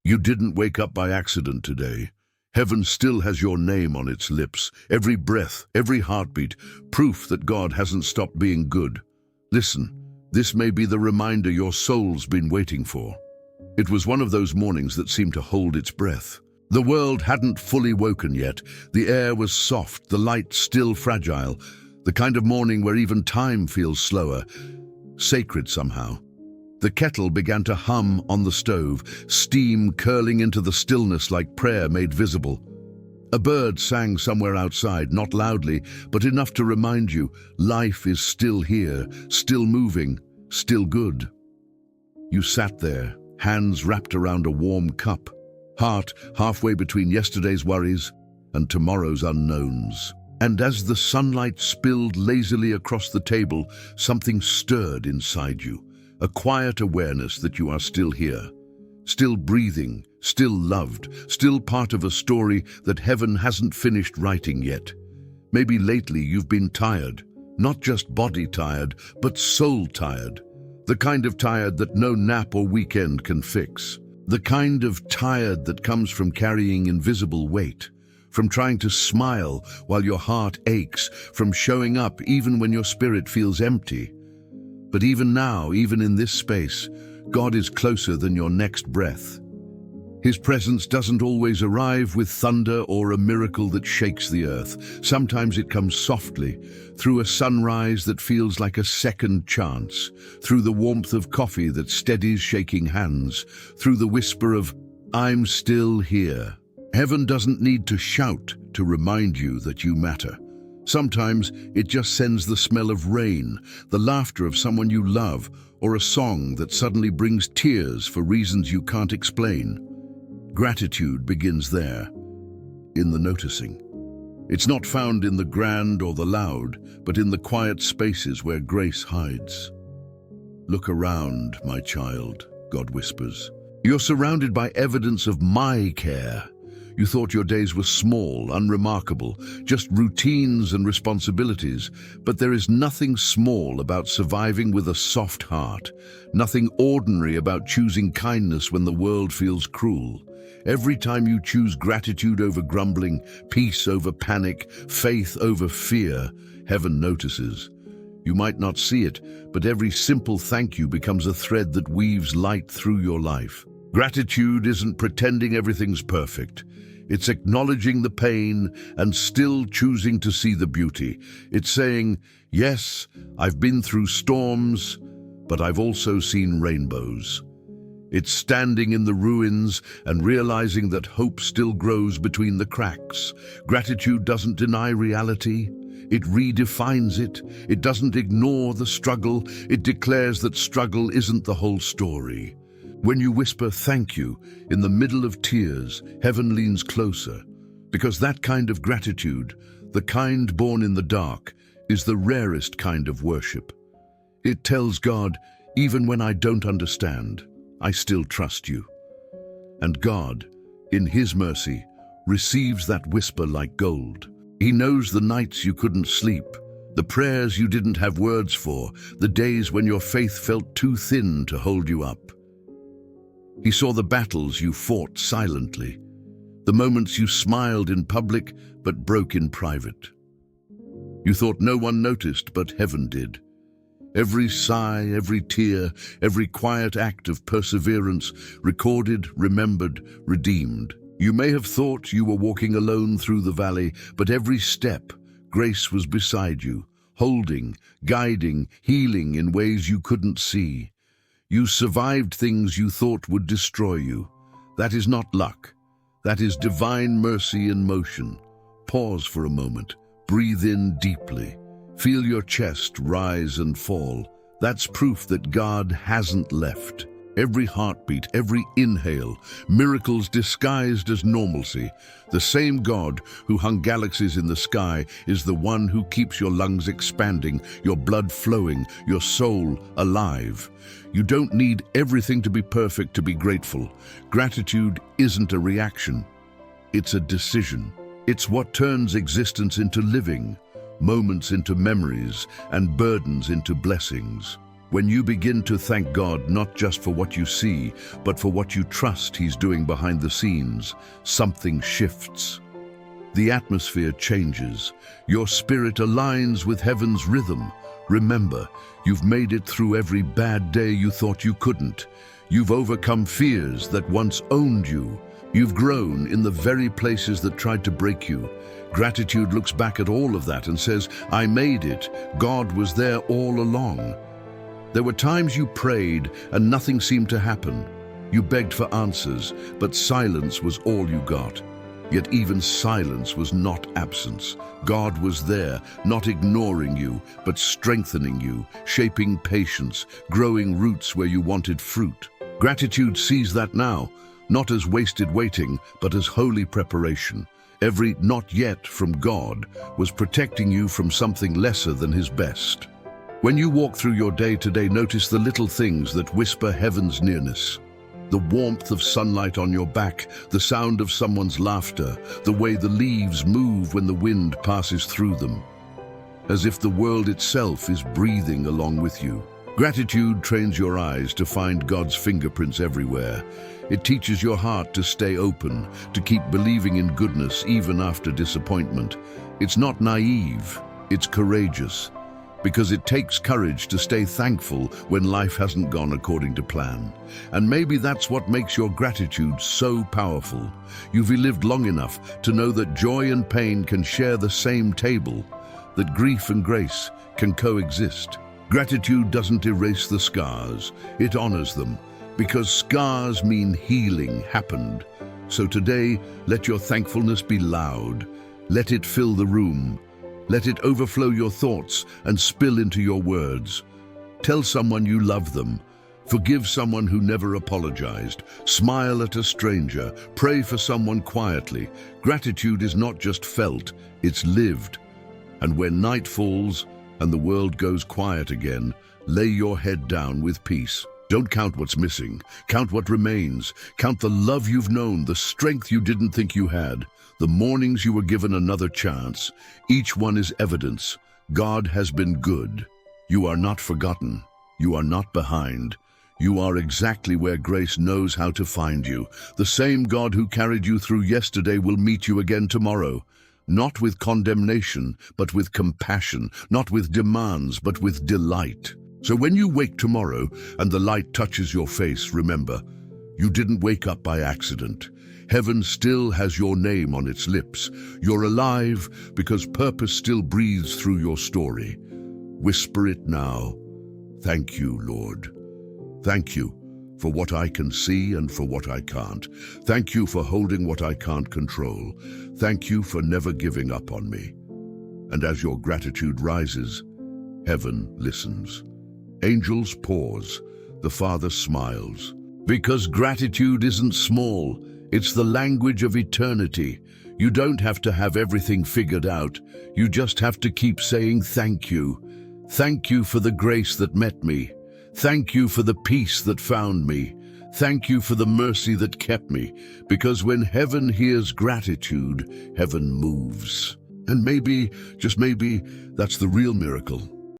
You didn't wake up by accident today. Heaven still has your name on its lips, every breath, every heartbeat, proof that God hasn't stopped being good. Listen, this may be the reminder your soul's been waiting for. It was one of those mornings that seemed to hold its breath. The world hadn't fully woken yet. The air was soft, the light still fragile, the kind of morning where even time feels slower, sacred somehow. The kettle began to hum on the stove, steam curling into the stillness like prayer made visible. A bird sang somewhere outside, not loudly, but enough to remind you, life is still here, still moving, still good. You sat there, hands wrapped around a warm cup, heart halfway between yesterday's worries and tomorrow's unknowns. And as the sunlight spilled lazily across the table, something stirred inside you. A quiet awareness that you are still here, still breathing, still loved, still part of a story that heaven hasn't finished writing yet. Maybe lately you've been tired, not just body tired, but soul tired. The kind of tired that no nap or weekend can fix. The kind of tired that comes from carrying invisible weight, from trying to smile while your heart aches, from showing up even when your spirit feels empty. But even now, even in this space, God is closer than your next breath. His presence doesn't always arrive with thunder or a miracle that shakes the earth. Sometimes it comes softly, through a sunrise that feels like a second chance, through the warmth of coffee that steadies shaking hands, through the whisper of, "I'm still here." Heaven doesn't need to shout to remind you that you matter. Sometimes it just sends the smell of rain, the laughter of someone you love, or a song that suddenly brings tears for reasons you can't explain. Gratitude begins there, in the noticing. It's not found in the grand or the loud, but in the quiet spaces where grace hides. "Look around, my child," God whispers. "You're surrounded by evidence of my care." You thought your days were small, unremarkable, just routines and responsibilities, but there is nothing small about surviving with a soft heart, nothing ordinary about choosing kindness when the world feels cruel. Every time you choose gratitude over grumbling, peace over panic, faith over fear, heaven notices. You might not see it, but every simple thank you becomes a thread that weaves light through your life. Gratitude isn't pretending everything's perfect. It's acknowledging the pain and still choosing to see the beauty. It's saying, yes, I've been through storms, but I've also seen rainbows. It's standing in the ruins and realizing that hope still grows between the cracks. Gratitude doesn't deny reality. It redefines it. It doesn't ignore the struggle. It declares that struggle isn't the whole story. When you whisper thank you in the middle of tears, heaven leans closer, because that kind of gratitude, the kind born in the dark, is the rarest kind of worship. It tells God, even when I don't understand, I still trust you. And God, in His mercy, receives that whisper like gold. He knows the nights you couldn't sleep, the prayers you didn't have words for, the days when your faith felt too thin to hold you up. He saw the battles you fought silently, the moments you smiled in public but broke in private. You thought no one noticed, but heaven did. Every sigh, every tear, every quiet act of perseverance, recorded, remembered, redeemed. You may have thought you were walking alone through the valley, but every step, grace was beside you, holding, guiding, healing in ways you couldn't see. You survived things you thought would destroy you. That is not luck. That is divine mercy in motion. Pause for a moment. Breathe in deeply. Feel your chest rise and fall. That's proof that God hasn't left. Every heartbeat, every inhale, miracles disguised as normalcy. The same God who hung galaxies in the sky is the one who keeps your lungs expanding, your blood flowing, your soul alive. You don't need everything to be perfect to be grateful. Gratitude isn't a reaction. It's a decision. It's what turns existence into living, moments into memories, and burdens into blessings. When you begin to thank God not just for what you see, but for what you trust He's doing behind the scenes, something shifts. The atmosphere changes. Your spirit aligns with heaven's rhythm. Remember, you've made it through every bad day you thought you couldn't. You've overcome fears that once owned you. You've grown in the very places that tried to break you. Gratitude looks back at all of that and says, I made it. God was there all along. There were times you prayed and nothing seemed to happen. You begged for answers, but silence was all you got. Yet even silence was not absence. God was there, not ignoring you, but strengthening you, shaping patience, growing roots where you wanted fruit. Gratitude sees that now, not as wasted waiting, but as holy preparation. Every not yet from God was protecting you from something lesser than His best. When you walk through your day today, notice the little things that whisper heaven's nearness. The warmth of sunlight on your back, the sound of someone's laughter, the way the leaves move when the wind passes through them. As if the world itself is breathing along with you. Gratitude trains your eyes to find God's fingerprints everywhere. It teaches your heart to stay open, to keep believing in goodness even after disappointment. It's not naive, it's courageous. Because it takes courage to stay thankful when life hasn't gone according to plan. And maybe that's what makes your gratitude so powerful. You've lived long enough to know that joy and pain can share the same table, that grief and grace can coexist. Gratitude doesn't erase the scars, it honors them, because scars mean healing happened. So today, let your thankfulness be loud. Let it fill the room. Let it overflow your thoughts and spill into your words. Tell someone you love them. Forgive someone who never apologized. Smile at a stranger. Pray for someone quietly. Gratitude is not just felt, it's lived. And when night falls and the world goes quiet again, lay your head down with peace. Don't count what's missing. Count what remains. Count the love you've known, the strength you didn't think you had. The mornings you were given another chance. Each one is evidence. God has been good. You are not forgotten. You are not behind. You are exactly where grace knows how to find you. The same God who carried you through yesterday will meet you again tomorrow. Not with condemnation, but with compassion. Not with demands, but with delight. So when you wake tomorrow and the light touches your face, remember, you didn't wake up by accident. Heaven still has your name on its lips. You're alive because purpose still breathes through your story. Whisper it now. Thank you, Lord. Thank you for what I can see and for what I can't. Thank you for holding what I can't control. Thank you for never giving up on me. And as your gratitude rises, heaven listens. Angels pause. The Father smiles. Because gratitude isn't small. It's the language of eternity. You don't have to have everything figured out. You just have to keep saying thank you. Thank you for the grace that met me. Thank you for the peace that found me. Thank you for the mercy that kept me. Because when heaven hears gratitude, heaven moves. And maybe, just maybe, that's the real miracle.